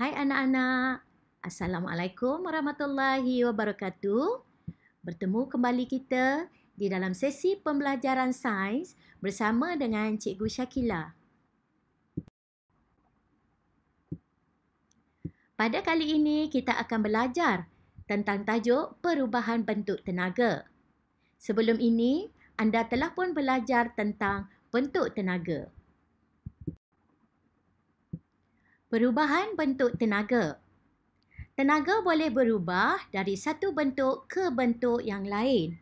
Hai anak-anak, Assalamualaikum warahmatullahi wabarakatuh. Bertemu kembali kita di dalam sesi pembelajaran sains bersama dengan Cikgu Syakila. Pada kali ini kita akan belajar tentang tajuk perubahan bentuk tenaga. Sebelum ini, anda telah pun belajar tentang bentuk tenaga. Perubahan bentuk tenaga. Tenaga boleh berubah dari satu bentuk ke bentuk yang lain.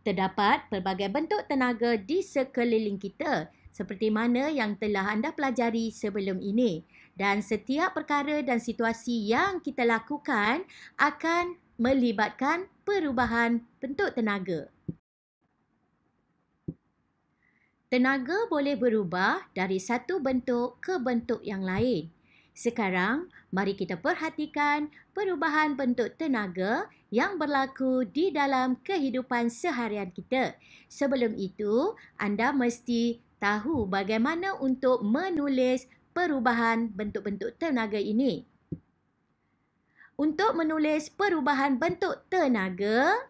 Terdapat pelbagai bentuk tenaga di sekeliling kita seperti mana yang telah anda pelajari sebelum ini. Dan setiap perkara dan situasi yang kita lakukan akan melibatkan perubahan bentuk tenaga. Tenaga boleh berubah dari satu bentuk ke bentuk yang lain. Sekarang, mari kita perhatikan perubahan bentuk tenaga yang berlaku di dalam kehidupan seharian kita. Sebelum itu, anda mesti tahu bagaimana untuk menulis perubahan bentuk-bentuk tenaga ini. Untuk menulis perubahan bentuk tenaga,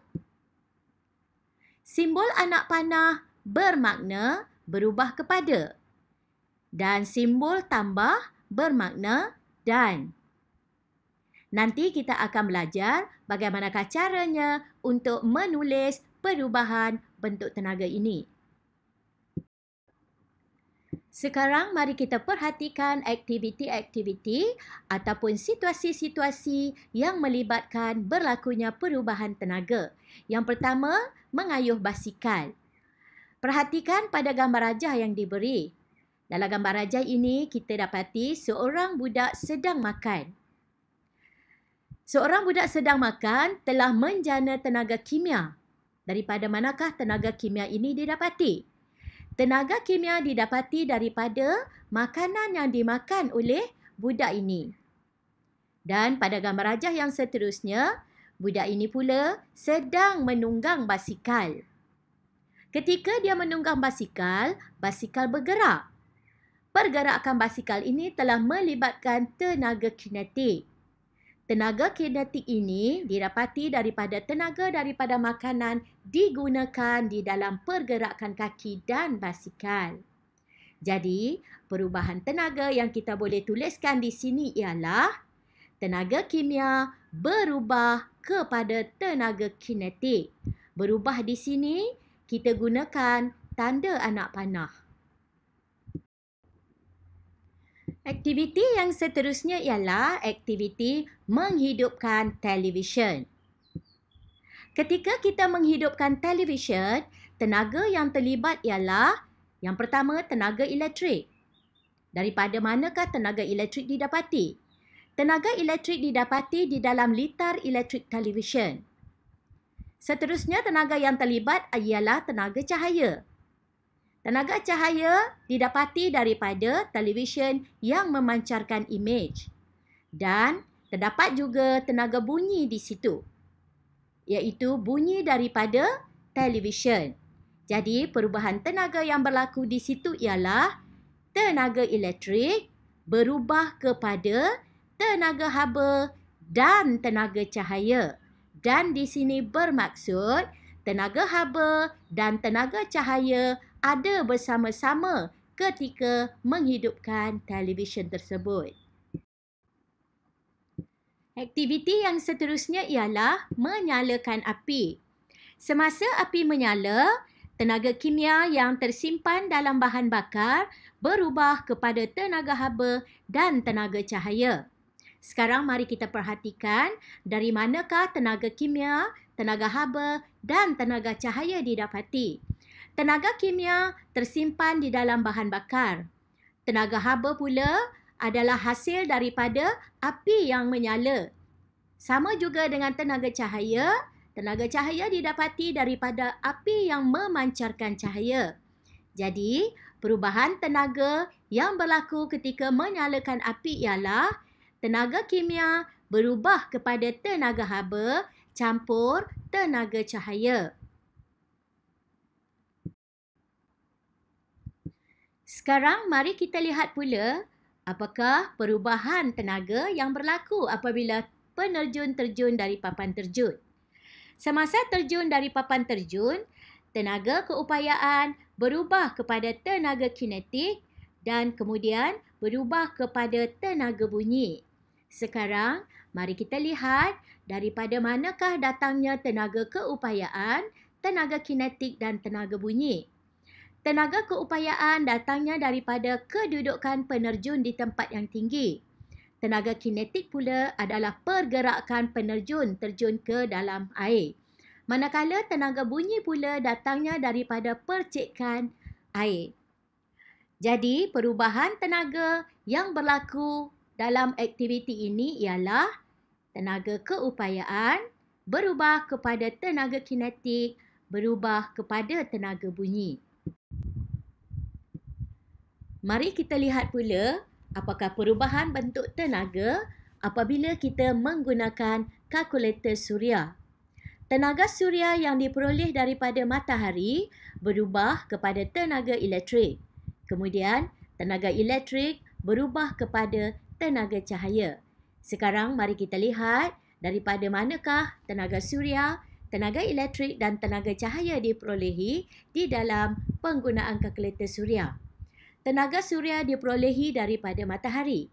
simbol anak panah bermakna berubah kepada dan simbol tambah bermakna dan. Nanti kita akan belajar bagaimanakah caranya untuk menulis perubahan bentuk tenaga ini. Sekarang mari kita perhatikan aktiviti-aktiviti ataupun situasi-situasi yang melibatkan berlakunya perubahan tenaga. Yang pertama, mengayuh basikal. Perhatikan pada gambar rajah yang diberi. Dalam gambar rajah ini, kita dapati seorang budak sedang makan. Seorang budak sedang makan telah menjana tenaga kimia. Daripada manakah tenaga kimia ini didapati? Tenaga kimia didapati daripada makanan yang dimakan oleh budak ini. Dan pada gambar rajah yang seterusnya, budak ini pula sedang menunggang basikal. Ketika dia menunggang basikal, basikal bergerak. Pergerakan basikal ini telah melibatkan tenaga kinetik. Tenaga kinetik ini didapati daripada tenaga daripada makanan digunakan di dalam pergerakan kaki dan basikal. Jadi, perubahan tenaga yang kita boleh tuliskan di sini ialah tenaga kimia berubah kepada tenaga kinetik. Berubah di sini, kita gunakan tanda anak panah. Aktiviti yang seterusnya ialah aktiviti menghidupkan televisyen. Ketika kita menghidupkan televisyen, tenaga yang terlibat ialah yang pertama, tenaga elektrik. Daripada manakah tenaga elektrik didapati? Tenaga elektrik didapati di dalam litar elektrik televisyen. Seterusnya, tenaga yang terlibat ialah tenaga cahaya. Tenaga cahaya didapati daripada televisyen yang memancarkan imej. Dan terdapat juga tenaga bunyi di situ, iaitu bunyi daripada televisyen. Jadi, perubahan tenaga yang berlaku di situ ialah tenaga elektrik berubah kepada tenaga haba dan tenaga cahaya. Dan di sini bermaksud tenaga haba dan tenaga cahaya ada bersama-sama ketika menghidupkan televisyen tersebut. Aktiviti yang seterusnya ialah menyalakan api. Semasa api menyala, tenaga kimia yang tersimpan dalam bahan bakar berubah kepada tenaga haba dan tenaga cahaya. Sekarang mari kita perhatikan dari manakah tenaga kimia, tenaga haba dan tenaga cahaya didapati. Tenaga kimia tersimpan di dalam bahan bakar. Tenaga haba pula adalah hasil daripada api yang menyala. Sama juga dengan tenaga cahaya didapati daripada api yang memancarkan cahaya. Jadi, perubahan tenaga yang berlaku ketika menyalakan api ialah tenaga kimia berubah kepada tenaga haba campur tenaga cahaya. Sekarang mari kita lihat pula Apakah perubahan tenaga yang berlaku apabila penerjun terjun dari papan terjun? Semasa terjun dari papan terjun, tenaga keupayaan berubah kepada tenaga kinetik dan kemudian berubah kepada tenaga bunyi. Sekarang, mari kita lihat daripada manakah datangnya tenaga keupayaan, tenaga kinetik dan tenaga bunyi. Tenaga keupayaan datangnya daripada kedudukan penerjun di tempat yang tinggi. Tenaga kinetik pula adalah pergerakan penerjun terjun ke dalam air. Manakala tenaga bunyi pula datangnya daripada percikan air. Jadi, perubahan tenaga yang berlaku dalam aktiviti ini ialah tenaga keupayaan berubah kepada tenaga kinetik, berubah kepada tenaga bunyi. Mari kita lihat pula apakah perubahan bentuk tenaga apabila kita menggunakan kalkulator suria. Tenaga suria yang diperoleh daripada matahari berubah kepada tenaga elektrik. Kemudian, tenaga elektrik berubah kepada tenaga cahaya. Sekarang, mari kita lihat daripada manakah tenaga suria, tenaga elektrik dan tenaga cahaya diperolehi di dalam penggunaan kalkulator suria. Tenaga suria diperolehi daripada matahari.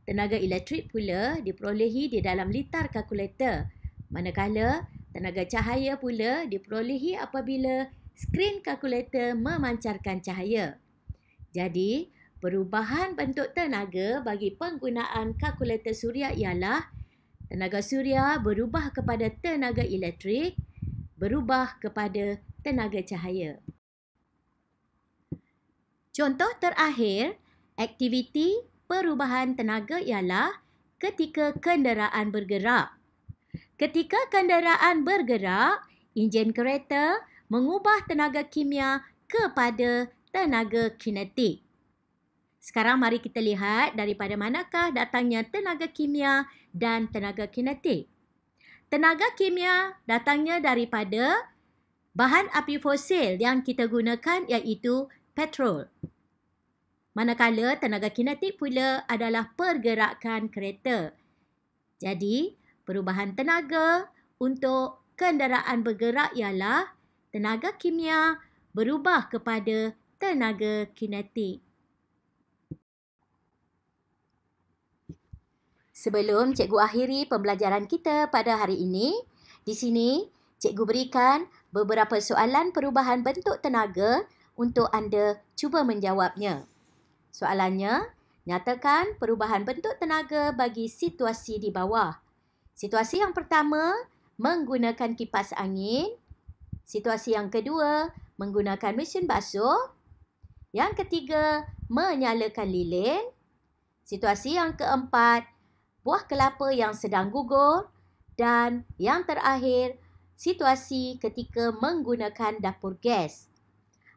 Tenaga elektrik pula diperolehi di dalam litar kalkulator. Manakala tenaga cahaya pula diperolehi apabila skrin kalkulator memancarkan cahaya. Jadi, perubahan bentuk tenaga bagi penggunaan kalkulator suria ialah tenaga suria berubah kepada tenaga elektrik, berubah kepada tenaga cahaya. Contoh terakhir, aktiviti perubahan tenaga ialah ketika kenderaan bergerak. Ketika kenderaan bergerak, enjin kereta mengubah tenaga kimia kepada tenaga kinetik. Sekarang mari kita lihat daripada manakah datangnya tenaga kimia dan tenaga kinetik. Tenaga kimia datangnya daripada bahan api fosil yang kita gunakan iaitu petrol. Manakala tenaga kinetik pula adalah pergerakan kereta. Jadi, perubahan tenaga untuk kenderaan bergerak ialah tenaga kimia berubah kepada tenaga kinetik. Sebelum cikgu akhiri pembelajaran kita pada hari ini, di sini cikgu berikan beberapa soalan perubahan bentuk tenaga untuk anda cuba menjawabnya. Soalannya, nyatakan perubahan bentuk tenaga bagi situasi di bawah. Situasi yang pertama, menggunakan kipas angin. Situasi yang kedua, menggunakan mesin basuh. Yang ketiga, menyalakan lilin. Situasi yang keempat, buah kelapa yang sedang gugur. Dan yang terakhir, situasi ketika menggunakan dapur gas.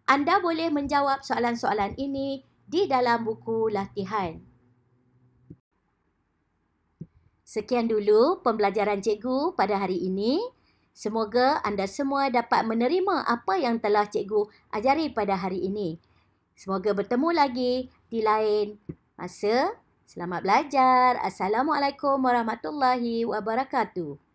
Anda boleh menjawab soalan-soalan ini di dalam buku latihan. Sekian dulu pembelajaran cikgu pada hari ini. Semoga anda semua dapat menerima apa yang telah cikgu ajari pada hari ini. Semoga bertemu lagi di lain masa. Selamat belajar. Assalamualaikum warahmatullahi wabarakatuh.